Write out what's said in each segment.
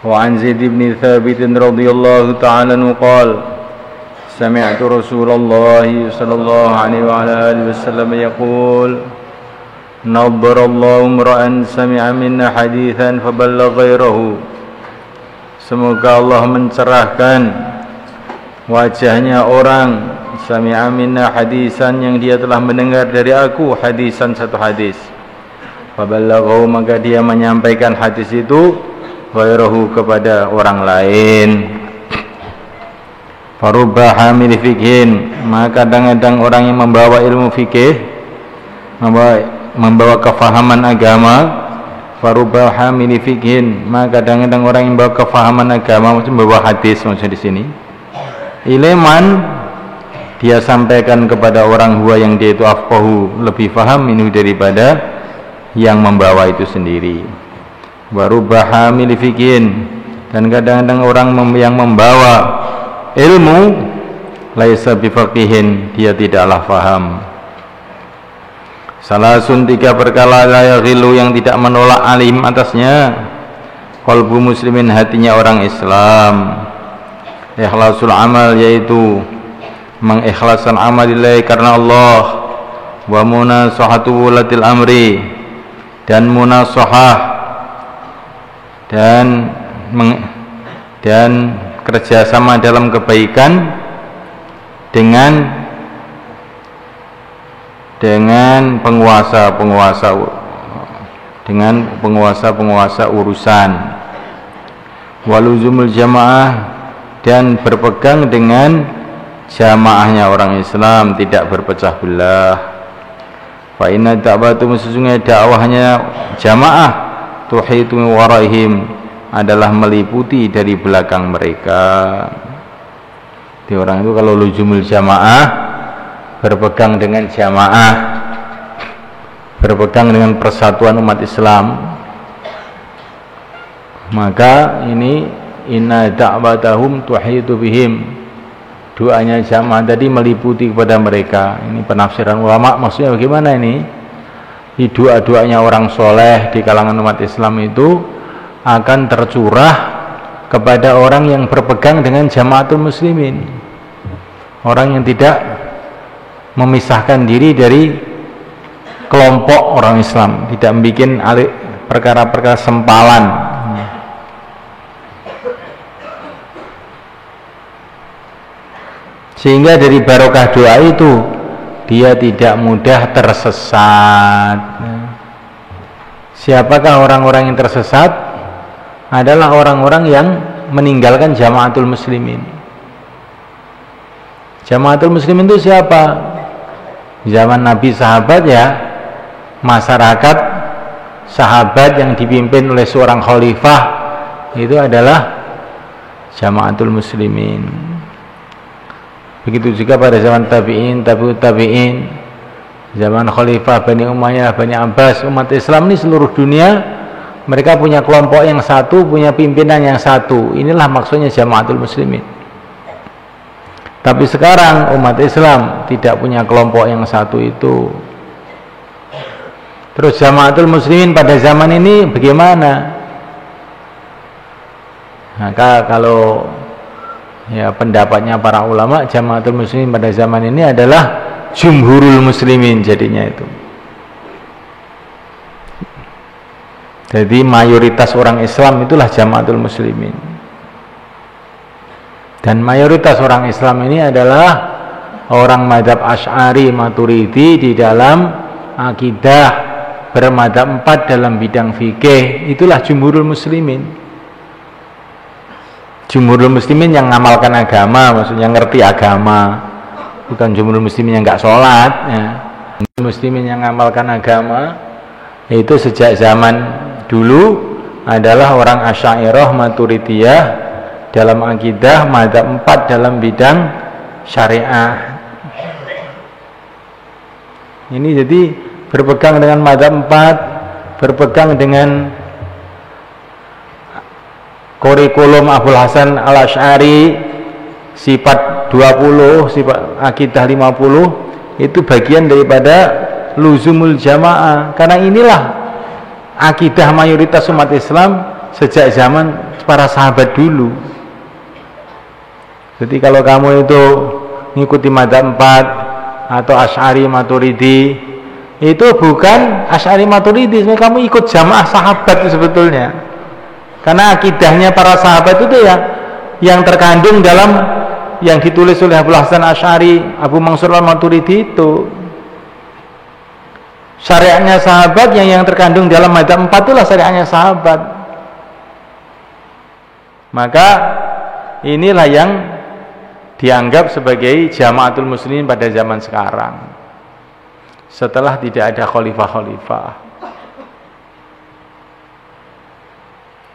وعن زيد بن ثابت رضي الله تعالى عنه قال سمعت رسول الله صلى الله عليه وعلى آله وسلم يقول نظر الله امرأ سمع منا حديثا فبلغ غيره. Semoga Allah mencerahkan wajahnya orang sami'a minna hadisan, yang dia telah mendengar dari aku hadisan, satu hadis, faballaghahu, maka dia menyampaikan hadis itu ghairahu, kepada orang lain. Farubba hamil fikhin, maka kadang-kadang orang yang membawa ilmu fikih, membawa kefahaman agama. Farubba hamil fikhin, maka kadang-kadang orang yang membawa kefahaman agama, maksudnya membawa hadis maksudnya di sini. Ileman, dia sampaikan kepada orang huwa, yang dia itu afqahu, lebih faham ini daripada yang membawa itu sendiri. Warubba hamil fikhin, dan kadang-kadang orang yang membawa ilmu laisa bifaqihin, dia tidaklah faham. Salasun, tiga perkara la yaghilu, yang tidak menolak alim atasnya. Qalbu muslimin, hatinya orang Islam. Ikhlasul amal, yaitu mengikhlaskan amal lillahi, karena Allah. Wa munasahatu wulatil amri, dan munasahah dan kerjasama dalam kebaikan dengan penguasa urusan. Waluzumul jamaah, dan berpegang dengan jamaahnya orang Islam, tidak berpecah belah. Fa inna da'watu, sesungguhnya dakwahnya jamaah, tuhitu waraihim, adalah meliputi dari belakang mereka. Di orang itu kalau luzumul jamaah, berpegang dengan jamaah, berpegang dengan persatuan umat Islam, maka ini inna da'watahum tuhitu bihim, doanya jamaah tadi meliputi kepada mereka. Ini penafsiran ulama, maksudnya bagaimana ini? Di doa-doanya orang soleh di kalangan umat Islam itu akan tercurah kepada orang yang berpegang dengan jamaatul muslimin, orang yang tidak memisahkan diri dari kelompok orang Islam, tidak membuat perkara-perkara sempalan. Sehingga dari barokah doa itu dia tidak mudah tersesat. Siapakah orang-orang yang tersesat? Adalah orang-orang yang meninggalkan jamaatul muslimin. Jamaatul muslimin itu siapa? Zaman Nabi, sahabat, ya, masyarakat sahabat yang dipimpin oleh seorang khalifah, itu adalah jamaatul muslimin. Begitu juga pada zaman tabi'in, tabi'ut tabi'in, zaman khalifah Bani Umayyah, Bani Abbas, umat Islam ini seluruh dunia, mereka punya kelompok yang satu, punya pimpinan yang satu. Inilah maksudnya jamaatul muslimin. Tapi sekarang umat Islam tidak punya kelompok yang satu itu. Terus jamaatul muslimin pada zaman ini bagaimana? Maka kalau ya pendapatnya para ulama, jamaatul muslimin pada zaman ini adalah jumhurul muslimin jadinya itu. Jadi mayoritas orang Islam itulah jamaatul muslimin. Dan mayoritas orang Islam ini adalah orang mazhab Asy'ari Maturidi di dalam akidah, bermadzhab 4 dalam bidang fikih. Itulah jumhurul muslimin. Jumhurul muslimin yang ngamalkan agama, maksudnya ngerti agama, bukan jumhurul muslimin yang nggak sholat, ya. Jumhurul muslimin yang ngamalkan agama itu sejak zaman dulu adalah orang Asy'ariyah Maturidiyah dalam akidah, madzhab 4 dalam bidang syariah. Ini jadi berpegang dengan madzhab 4, berpegang dengan kurikulum Abul Hasan Al-Asy'ari sifat 20, sifat akidah 50, itu bagian daripada luzumul jamaah. Karena inilah akidah mayoritas umat Islam sejak zaman para sahabat dulu. Jadi kalau kamu itu ngikuti madzhab 4 atau Asy'ari Maturidi, itu bukan Asy'ari Maturidi, sebenarnya kamu ikut jamaah sahabat itu sebetulnya. Karena akidahnya para sahabat itu ya yang terkandung dalam yang ditulis oleh Abul Hasan Asy'ari, Abu Mansur Al-Maturidi itu. Syariatnya sahabat yang terkandung dalam madzhab 4 itulah syariatnya sahabat. Maka inilah yang dianggap sebagai jamaatul muslimin pada zaman sekarang setelah tidak ada khalifah-khalifah.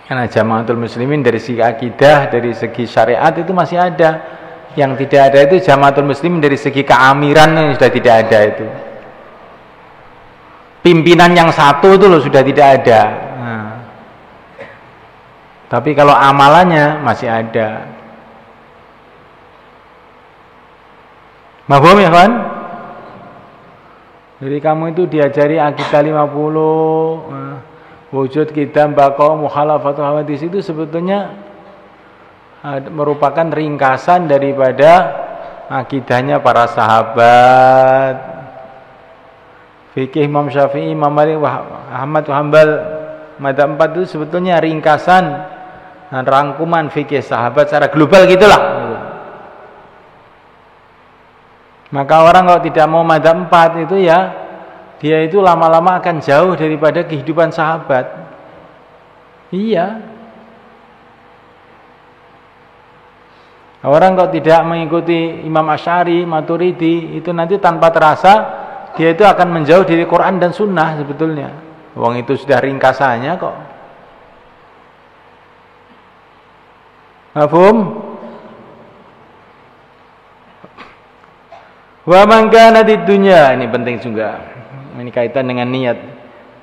Karena jamaatul muslimin dari segi akidah, dari segi syariat itu masih ada. Yang tidak ada itu jamaatul muslimin dari segi keamiran yang sudah tidak ada itu. Pimpinan yang satu itu loh sudah tidak ada. Nah. Tapi kalau amalannya masih ada. Mahfum ya kan? Jadi kamu itu diajari akidah 50, wujud kita baqau mukhalafatul hawadits, itu sebetulnya merupakan ringkasan daripada akidahnya para sahabat. Fikih Imam Syafi'i, Imam Malik, Ahmad Hanbal, madzhab 4 itu sebetulnya ringkasan dan rangkuman fikih sahabat secara global gitulah. Maka orang kalau tidak mau madzhab 4 itu ya dia itu lama-lama akan jauh daripada kehidupan sahabat. Iya. Orang kalau tidak mengikuti Imam Asy'ari, Maturidi, itu nanti tanpa terasa dia itu akan menjauh dari Quran dan Sunnah sebetulnya. Wong itu sudah ringkasannya kok. Mafhum? Wa man kana di dunya, ini penting juga. Ini kaitan dengan niat.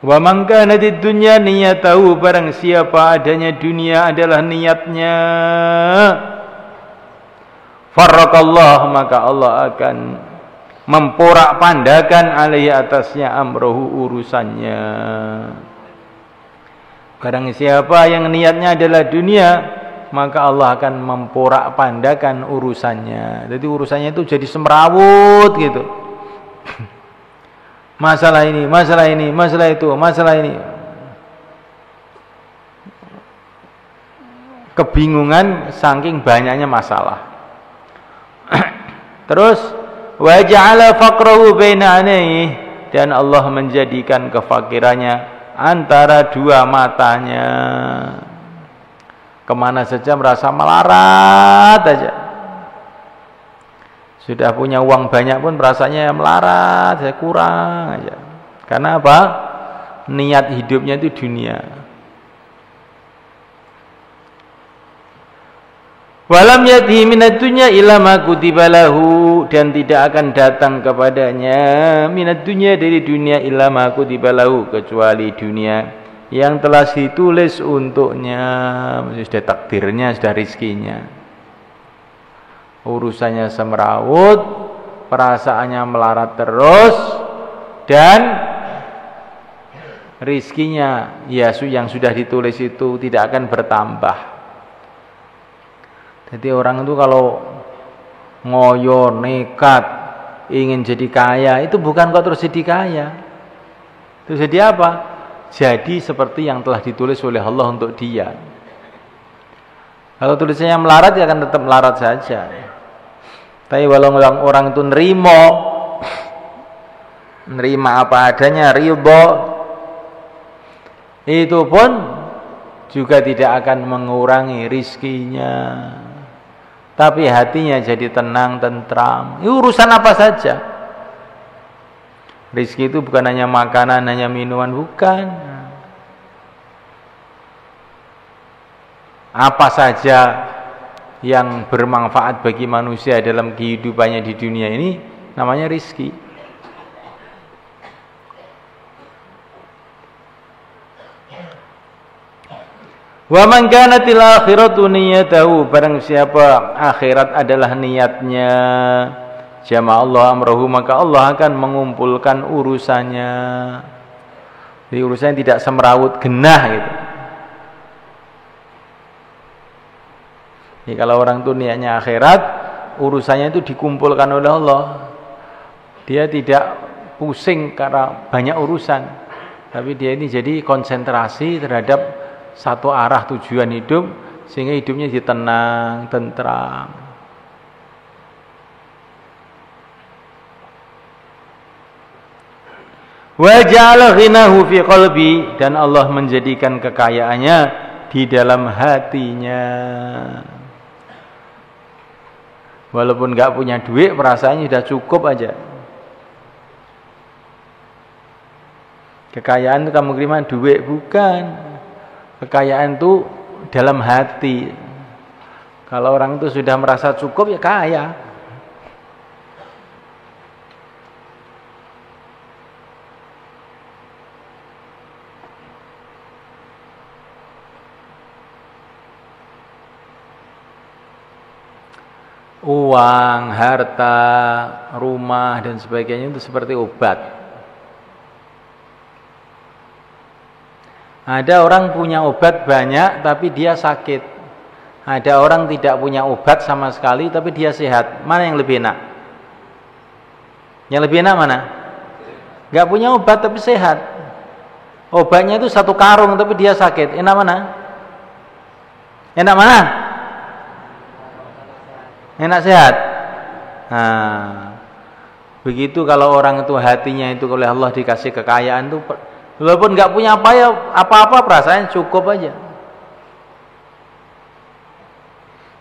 Wa man kana di dunya niyatahu, barang siapa adanya dunia adalah niatnya. Farraqallah, maka Allah akan memporak-pandakan alaihi atasnya amrohu urusannya. Barang siapa yang niatnya adalah dunia, maka Allah akan memporak-pandakan urusannya. Jadi urusannya itu jadi semrawut gitu. Masalah ini, masalah ini, masalah itu, masalah ini. Kebingungan saking banyaknya masalah. Terus wa ja'ala faqrahu baina 'ainaihi, dan Allah menjadikan kefakirannya antara dua matanya. Kemana saja merasa melarat aja. Sudah punya uang banyak pun rasanya melarat, saya kurang aja. Karena apa? Niat hidupnya itu dunia. Walam yatihi minad dunya illa ma kutiba lahu, dan tidak akan datang kepadanya minad dunya, dari dunia, illa ma kutiba lahu, kecuali dunia yang telah ditulis untuknya. Sudah takdirnya, sudah rizkinya. Urusannya semrawut, perasaannya melarat terus, dan rizkinya ya yang sudah ditulis itu tidak akan bertambah. Jadi orang itu kalau ngoyo, nekat, ingin jadi kaya, itu bukan kok terus jadi kaya. Itu jadi apa? Jadi seperti yang telah ditulis oleh Allah untuk dia. Kalau tulisannya melarat, ya akan tetap melarat saja. Tapi walau orang itu nerima apa adanya, ridho, itu pun juga tidak akan mengurangi rizkinya. Tapi hatinya jadi tenang, tentram. Ini urusan apa saja. Rizki itu bukan hanya makanan, hanya minuman, bukan. Apa saja yang bermanfaat bagi manusia dalam kehidupannya di dunia ini namanya rizki. Wa man kanatil akhiratu niyatahu, barang siapa akhirat adalah niatnya, jama Allah amrahu, maka Allah akan mengumpulkan urusannya. Jadi urusannya tidak semrawut genah gitu. Jadi kalau orang itu niatnya akhirat, urusannya itu dikumpulkan oleh Allah. Dia tidak pusing karena banyak urusan, tapi dia ini jadi konsentrasi terhadap satu arah tujuan hidup, sehingga hidupnya jadi tenang, tentram. Wa ja'ala ghinahu fi qalbi, dan Allah menjadikan kekayaannya di dalam hatinya. Walaupun enggak punya duit, perasaannya sudah cukup aja. Kekayaan itu kamu kira duit, bukan. Kekayaan itu dalam hati. Kalau orang itu sudah merasa cukup, ya kaya. Uang, harta, rumah, dan sebagainya itu seperti obat. Ada orang punya obat banyak tapi dia sakit. Ada orang tidak punya obat sama sekali tapi dia sehat. Mana yang lebih enak? Yang lebih enak mana? Gak punya obat tapi sehat. Obatnya itu satu karung tapi dia sakit. Enak mana? Enak mana? Enak sehat. Nah, begitu kalau orang itu hatinya itu oleh Allah dikasih kekayaan itu, walaupun nggak punya apa-apa, perasaannya cukup aja.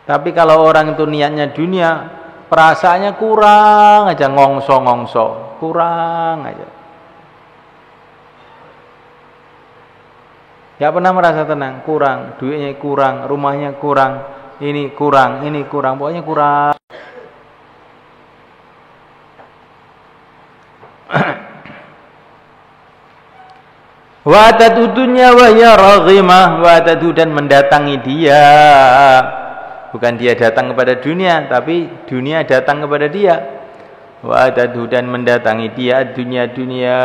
Tapi kalau orang itu niatnya dunia, perasaannya kurang aja, ngongso-ngongso, kurang aja. Nggak pernah merasa tenang, kurang, duitnya kurang, rumahnya kurang, ini kurang, pokoknya kurang. Wa tadudunya wa ya raghimah, wa tadu, dan mendatangi dia. Bukan dia datang kepada dunia, tapi dunia datang kepada dia. Wa tadu, dan mendatangi dia dunia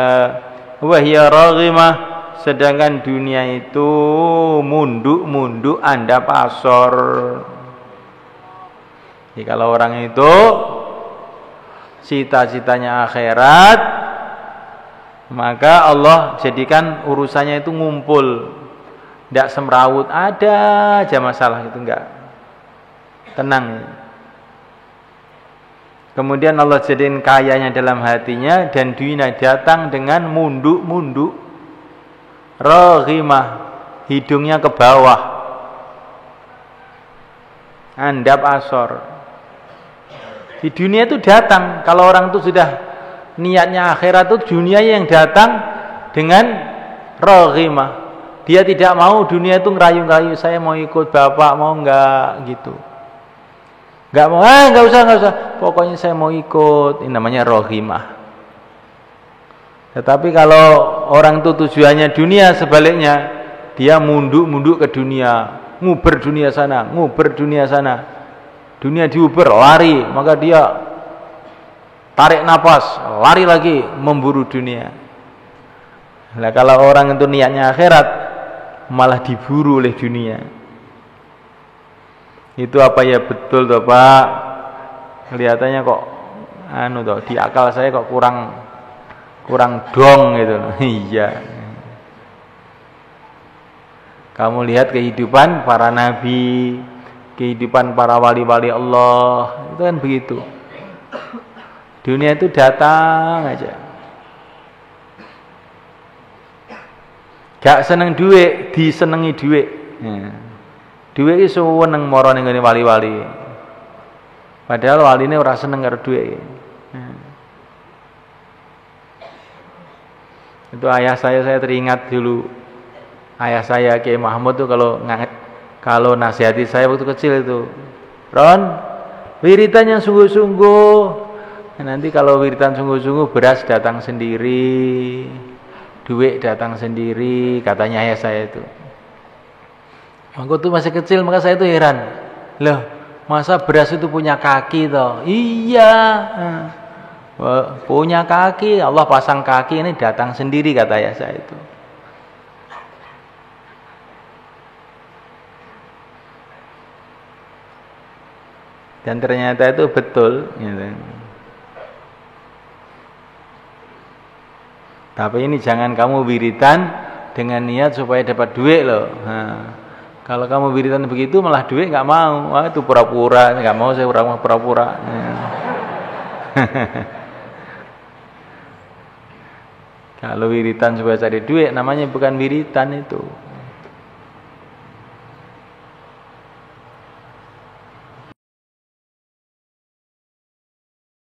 wa ya raghimah, sedangkan dunia itu munduk anda pasor. Jadi kalau orang itu cita-citanya akhirat, maka Allah jadikan urusannya itu ngumpul, tidak semrawut, ada aja masalah itu, enggak tenang. Kemudian Allah jadikan kayanya dalam hatinya, dan dunia datang dengan munduk, raghimah, hidungnya ke bawah, andap asor. Di dunia itu datang, kalau orang itu sudah niatnya akhirat, itu dunia yang datang dengan raghimah. Dia tidak mau dunia itu ngerayu-ngerayu, saya mau ikut bapak, mau enggak gitu. Enggak mau, enggak usah. Pokoknya saya mau ikut. Ini namanya raghimah. Tetapi kalau orang itu tujuannya dunia, sebaliknya dia munduk ke dunia, nguber dunia sana. Dunia diuber, lari, maka dia tarik napas, lari lagi memburu dunia. Nah, kalau orang itu niatnya akhirat, malah diburu oleh dunia. Itu apa ya, betul toh Pak? Kelihatannya kok di akal saya kok kurang dong gitu. Iya. Kamu lihat kehidupan para nabi, kehidupan para wali-wali Allah, itu kan begitu. Dunia itu datang aja. Gak seneng duit, disenengi duit. Duit itu seneng moro ning ngene wali-wali. Padahal waline ora seneng karo duit. Itu ayah saya teringat dulu. Ayah saya Kiai Mahmud tuh kalau nasihati saya waktu kecil itu, Ron, wiridan yang sungguh-sungguh. Nanti kalau wiridan sungguh-sungguh, beras datang sendiri. duit datang sendiri, katanya ayah saya itu. Aku tuh masih kecil, maka saya tuh heran. Loh, masa beras itu punya kaki toh? Iya. Punya kaki, Allah pasang kaki, ini datang sendiri, kata ayah saya itu. Dan ternyata itu betul, gitu. Tapi ini jangan kamu wiridan dengan niat supaya dapat duit loh. Kalau kamu wiridan begitu malah duit nggak mau. Wah, itu pura-pura, nggak mau saya pura-pura. Kalau wiridan supaya cari duit namanya bukan wiridan itu.